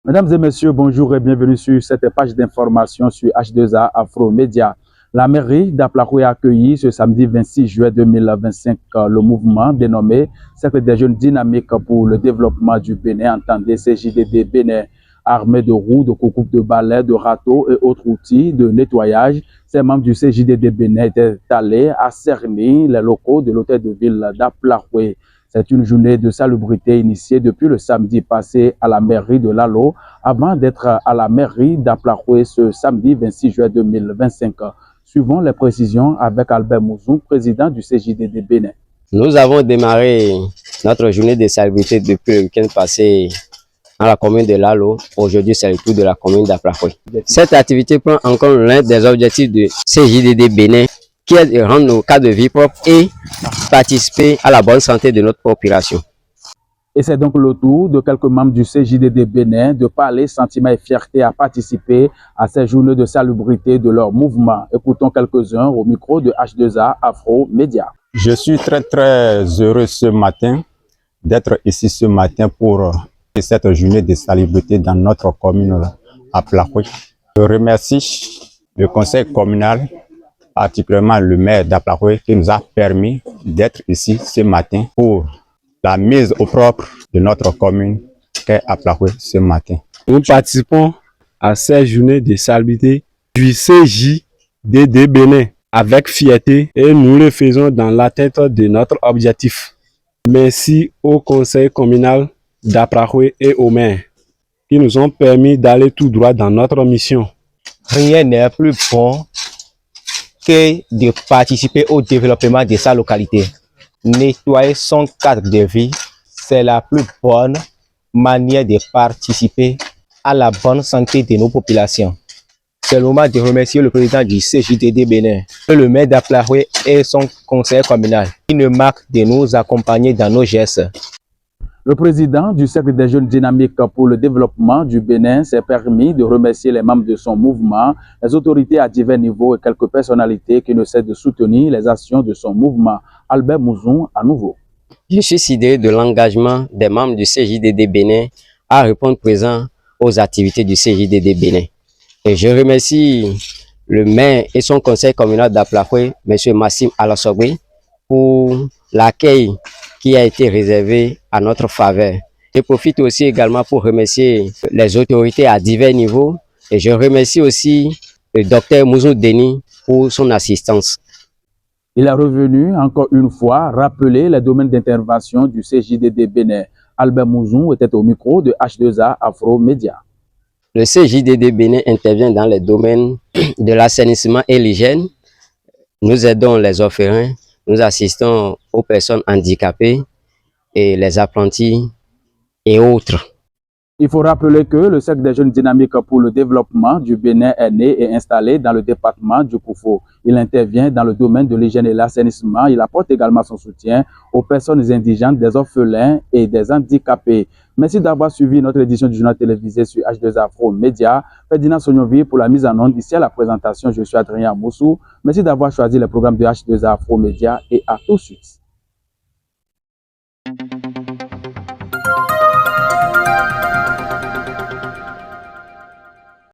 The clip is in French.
Mesdames et messieurs, bonjour et bienvenue sur cette page d'information sur H2A Afro Média. La mairie d'Aplakoé a accueilli ce samedi 26 juillet 2025 le mouvement dénommé Cercle des jeunes dynamiques pour le développement du Bénin, entendez CJDD Bénin, armés de roues, de coucoupes, de balais, de râteaux et autres outils de nettoyage. Ces membres du CJDD Bénin étaient allés à cerner les locaux de l'hôtel de ville d'Aplakoé. C'est une journée de salubrité initiée depuis le samedi passé à la mairie de Lalo, avant d'être à la mairie d'Aplakoé ce samedi 26 juillet 2025. Suivons les précisions avec Albert Mouzou, président du CJDD Bénin. Nous avons démarré notre journée de salubrité depuis le week-end passé dans la commune de Lalo. Aujourd'hui, c'est le tour de la commune d'Aplakoé. Cette activité prend en compte l'un des objectifs du CJDD Bénin, qui est de rendre nos cadres de vie propres et participer à la bonne santé de notre population. Et c'est donc le tour de quelques membres du CJDD Bénin de parler sentiment et fierté à participer à ces journées de salubrité de leur mouvement. Écoutons quelques-uns au micro de H2A Afro Média. Je suis très heureux ce matin d'être ici ce matin pour cette journée de salubrité dans notre commune Aplakoé. Je remercie le conseil communal, particulièrement le maire d'Aplakoé, qui nous a permis d'être ici ce matin pour la mise au propre de notre commune qu'est Aplakoé ce matin. Nous participons à cette journée de salubrité du CJDD Bénin avec fierté et nous le faisons dans l'atteinte de notre objectif. Merci au conseil communal d'Aplakoé et au maire qui nous ont permis d'aller tout droit dans notre mission. Rien n'est plus bon que de participer au développement de sa localité. Nettoyer son cadre de vie, c'est la plus bonne manière de participer à la bonne santé de nos populations. C'est le moment de remercier le président du CJDD Bénin, le maire d'Aplakoé et son conseil communal, qui ne manquent de nous accompagner dans nos gestes. Le président du Cercle des jeunes dynamiques pour le développement du Bénin s'est permis de remercier les membres de son mouvement, les autorités à divers niveaux et quelques personnalités qui ne cessent de soutenir les actions de son mouvement. Albert Mouzou, à nouveau. Je suis sidéré de l'engagement des membres du CJDD Bénin à répondre présent aux activités du CJDD Bénin. Et je remercie le maire et son conseil communal d'Aplakoé, M. Massim Alassogui, pour l'accueil qui a été réservé à notre faveur. Je profite aussi également pour remercier les autorités à divers niveaux et je remercie aussi le docteur Mouzou Denis pour son assistance. Il est revenu encore une fois rappeler les domaines d'intervention du CJDD Bénin. Albert Mouzou était au micro de H2A Afro Média. Le CJDD Bénin intervient dans les domaines de l'assainissement et l'hygiène. Nous aidons les orphelins, nous assistons aux personnes handicapées et les apprentis et autres. Il faut rappeler que le Cercle des jeunes dynamiques pour le développement du Bénin est né et installé dans le département du Koufo. Il intervient dans le domaine de l'hygiène et l'assainissement. Il apporte également son soutien aux personnes indigentes, des orphelins et des handicapés. Merci d'avoir suivi notre édition du journal télévisé sur H2A Afro Média. Ferdinand Sognovi pour la mise en onde. Ici à la présentation, je suis Adrien Moussou. Merci d'avoir choisi le programme de H2A Afro Média et à tout de suite.